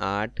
8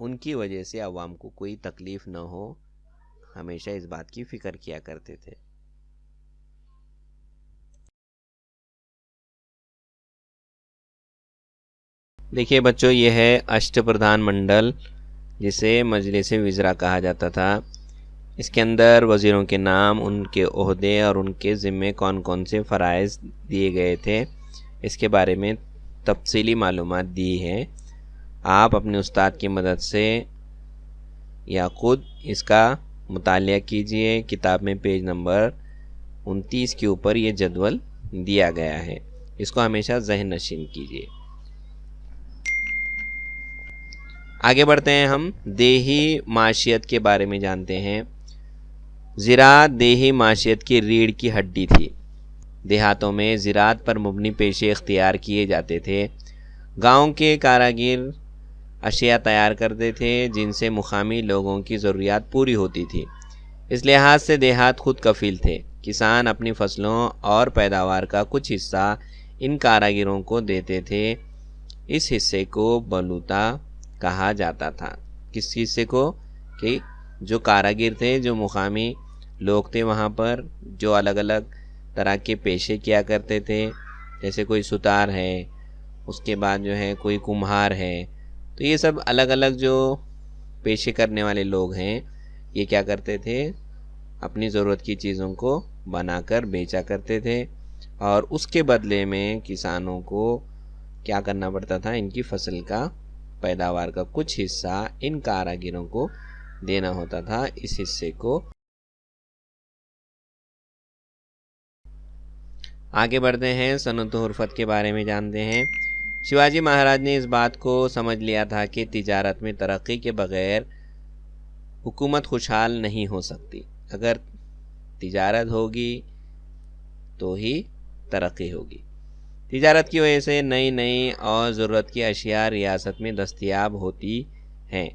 ان کی وجہ سے عوام کو کوئی تکلیف نہ ہو، ہمیشہ اس بات کی فکر کیا کرتے تھے۔ دیکھیے بچوں، یہ ہے اشٹ پردھان منڈل، جسے مجلس وزراء کہا جاتا تھا۔ اس کے اندر وزیروں کے نام، ان کے عہدے اور ان کے ذمے کون کون سے فرائض دیے گئے تھے، اس کے بارے میں تفصیلی معلومات دی ہے۔ آپ اپنے استاد کی مدد سے یا خود اس کا مطالعہ کیجئے۔ کتاب میں پیج نمبر 29 کے اوپر یہ جدول دیا گیا ہے، اس کو ہمیشہ ذہن نشین کیجئے۔ آگے بڑھتے ہیں، ہم دیہی معیشت کے بارے میں جانتے ہیں۔ زراعت دیہی معیشت کی ریڑھ کی ہڈی تھی۔ دیہاتوں میں زراعت پر مبنی پیشے اختیار کیے جاتے تھے۔ گاؤں کے کاریگر اشیاء تیار کرتے تھے جن سے مقامی لوگوں کی ضروریات پوری ہوتی تھی۔ اس لحاظ سے دیہات خود کفیل تھے۔ کسان اپنی فصلوں اور پیداوار کا کچھ حصہ ان کاریگروں کو دیتے تھے۔ اس حصے کو بلوتا کہا جاتا تھا۔ کس حصے کو؟ کہ جو کاریگر تھے، جو مقامی لوگ تھے وہاں پر، جو الگ الگ طرح کے پیشے کیا کرتے تھے، جیسے کوئی ستار ہے، اس کے بعد جو ہے کوئی کمہار ہے، تو یہ سب الگ الگ جو پیشے کرنے والے لوگ ہیں، یہ کیا کرتے تھے؟ اپنی ضرورت کی چیزوں کو بنا کر بیچا کرتے تھے، اور اس کے بدلے میں کسانوں کو کیا کرنا پڑتا تھا؟ ان کی فصل کا، پیداوار کا کچھ حصہ ان کاریگروں کو دینا ہوتا تھا۔ اس حصے کو آگے بڑھتے ہیں، صنعت و حرفت کے بارے میں جانتے ہیں۔ شیواجی مہاراج نے اس بات کو سمجھ لیا تھا کہ تجارت میں ترقی کے بغیر حکومت خوشحال نہیں ہو سکتی۔ اگر تجارت ہوگی تو ہی ترقی ہوگی۔ تجارت کی وجہ سے نئی نئی اور ضرورت کی اشیاء ریاست میں دستیاب ہوتی ہیں۔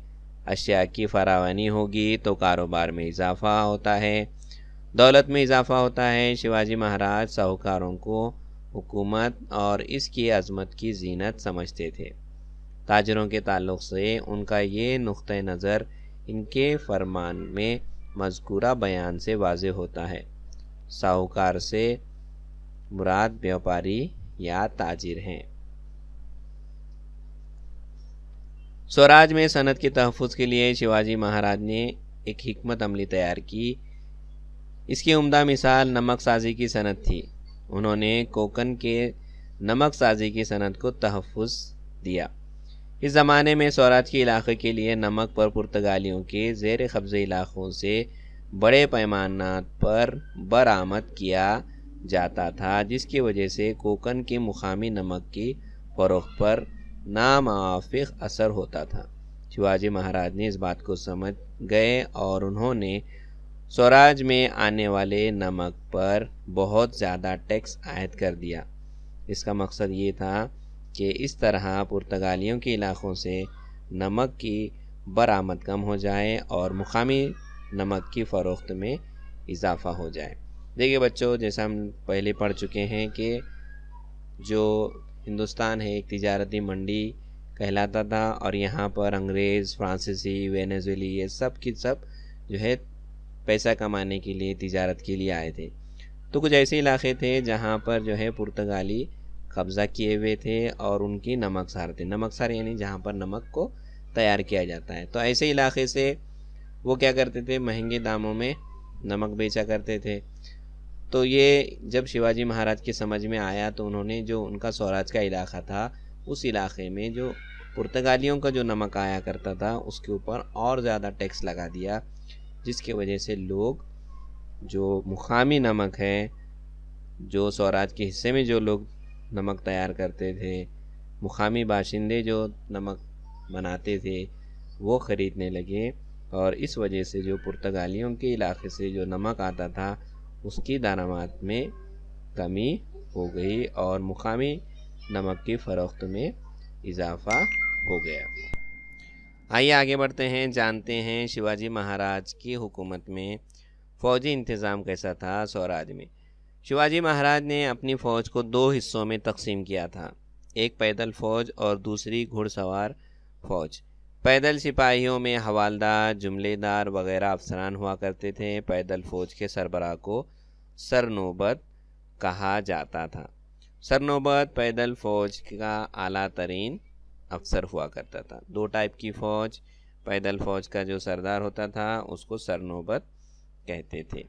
اشیاء کی فراوانی ہوگی تو کاروبار میں اضافہ ہوتا ہے، دولت میں اضافہ ہوتا ہے۔ شیواجی مہاراج ساہوکاروں کو حکومت اور اس کی عظمت کی زینت سمجھتے تھے۔ تاجروں کے تعلق سے ان کا یہ نقطۂ نظر ان کے فرمان میں مذکورہ بیان سے واضح ہوتا ہے۔ ساہوکار سے مراد بیوپاری یا تاجر ہیں۔ سوراج میں صنعت کے تحفظ کے لیے شیواجی مہاراج نے ایک حکمت عملی تیار کی۔ اس کی عمدہ مثال نمک سازی کی صنعت تھی۔ انہوں نے کوکن کے نمک سازی کی صنعت کو تحفظ دیا۔ اس زمانے میں سوراج کے علاقے کے لیے نمک پر پرتگالیوں کے زیر قبضہ علاقوں سے بڑے پیمانہ پر برآمد کیا جاتا تھا، جس کی وجہ سے کوکن کے مقامی نمک کی فروخت پر ناموافق اثر ہوتا تھا۔ شیواجی مہاراج نے اس بات کو سمجھ گئے اور انہوں نے سوراج میں آنے والے نمک پر بہت زیادہ ٹیکس عائد کر دیا۔ اس کا مقصد یہ تھا کہ اس طرح پرتگالیوں کے علاقوں سے نمک کی برآمد کم ہو جائے اور مقامی نمک کی فروخت میں اضافہ ہو جائے۔ دیکھیے بچوں، جیسا ہم پہلے پڑھ چکے ہیں کہ جو ہندوستان ہے ایک تجارتی منڈی کہلاتا تھا، اور یہاں پر انگریز، فرانسیسی، وینیزویلی، یہ سب کی سب جو ہے پیسہ کمانے کے لیے، تجارت کے لیے آئے تھے۔ تو کچھ ایسے علاقے تھے جہاں پر جو ہے پرتگالی قبضہ کیے ہوئے تھے اور ان کی نمک سار تھے۔ نمک سار یعنی جہاں پر نمک کو تیار کیا جاتا ہے۔ تو ایسے علاقے سے وہ کیا کرتے تھے؟ مہنگے داموں میں نمک بیچا کرتے تھے۔ تو یہ جب شیواجی مہاراج کی سمجھ میں آیا تو انہوں نے جو ان کا سوراج کا علاقہ تھا، اس علاقے میں جو پرتگالیوں کا جو نمک آیا کرتا تھا اس کے اوپر اور زیادہ ٹیکس لگا دیا، جس کی وجہ سے لوگ جو مقامی نمک ہے، جو سوراج کے حصے میں جو لوگ نمک تیار کرتے تھے، مقامی باشندے جو نمک بناتے تھے، وہ خریدنے لگے، اور اس وجہ سے جو پرتگالیوں کے علاقے سے جو نمک آتا تھا اس کی درآمد میں کمی ہو گئی اور مقامی نمک کی فروخت میں اضافہ ہو گیا۔ آئیے آگے بڑھتے ہیں، جانتے ہیں شیواجی مہاراج کی حکومت میں فوجی انتظام کیسا تھا سوراج میں۔ شیواجی مہاراج نے اپنی فوج کو 2 حصوں میں تقسیم کیا تھا، ایک پیدل فوج اور دوسری گھڑ سوار فوج۔ پیدل سپاہیوں میں حوالدار، جملے دار وغیرہ افسران ہوا کرتے تھے۔ پیدل فوج کے سربراہ کو سرنوبت کہا جاتا تھا۔ سرنوبت پیدل فوج کا اعلیٰ ترین افسر ہوا کرتا تھا۔ دو ٹائپ کی فوج، پیدل فوج کا جو سردار ہوتا تھا اس کو سرنوبت کہتے تھے۔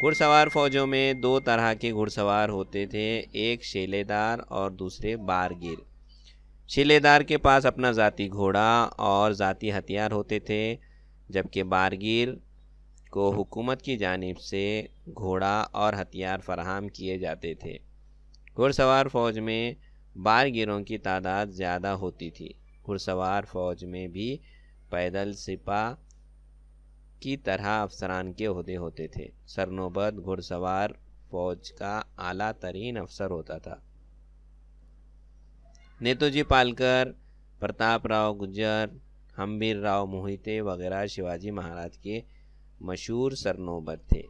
گھڑ سوار فوجوں میں دو طرح کے گھڑ سوار ہوتے تھے، ایک شیلے دار اور دوسرے بارگیر۔ شیلے دار کے پاس اپنا ذاتی گھوڑا اور ذاتی ہتھیار ہوتے تھے، جبکہ بارگیر کو حکومت کی جانب سے گھوڑا اور ہتھیار فراہم کیے جاتے تھے۔ گھڑ سوار فوج میں بارگیروں کی تعداد زیادہ ہوتی تھی۔ گھڑ سوار فوج میں بھی پیدل سپاہ کی طرح افسران کے عہدے ہوتے تھے۔ سرنوبت گھڑ سوار فوج کا اعلیٰ ترین افسر ہوتا تھا۔ نیتو جی پالکر، پرتاپ راؤ گجر، ہمبیر راؤ موہیتے وغیرہ شیواجی مہاراج کے مشہور سرنوبت تھے۔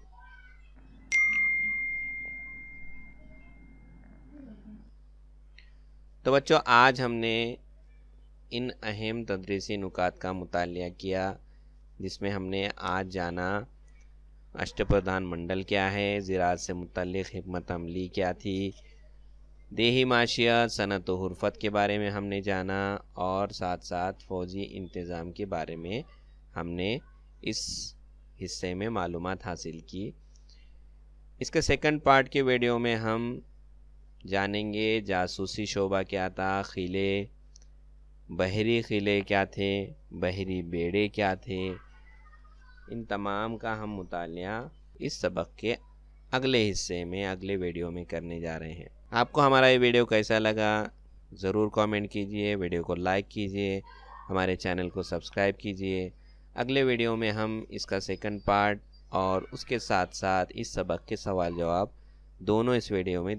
تو بچوں، آج ہم نے ان اہم تدریسی نکات کا مطالعہ کیا، جس میں ہم نے آج جانا اشٹ پردھان منڈل کیا ہے، زراعت سے متعلق حکمت عملی کیا تھی، دیہی معیشت، صنعت و حرفت کے بارے میں ہم نے جانا، اور ساتھ ساتھ فوجی انتظام کے بارے میں ہم نے اس حصے میں معلومات حاصل کی۔ اس کے سیکنڈ پارٹ کے ویڈیو میں ہم جانیں گے جاسوسی شعبہ کیا تھا، خیلے، بحری خیلے کیا تھے، بحری بیڑے کیا تھے۔ ان تمام کا ہم مطالعہ اس سبق کے اگلے حصے میں، اگلے ویڈیو میں کرنے جا رہے ہیں۔ آپ کو ہمارا یہ ویڈیو کیسا لگا ضرور کامنٹ کیجئے، ویڈیو کو لائک کیجئے، ہمارے چینل کو سبسکرائب کیجئے۔ اگلے ویڈیو میں ہم اس کا سیکنڈ پارٹ اور اس کے ساتھ ساتھ اس سبق کے سوال جواب دونوں اس ویڈیو میں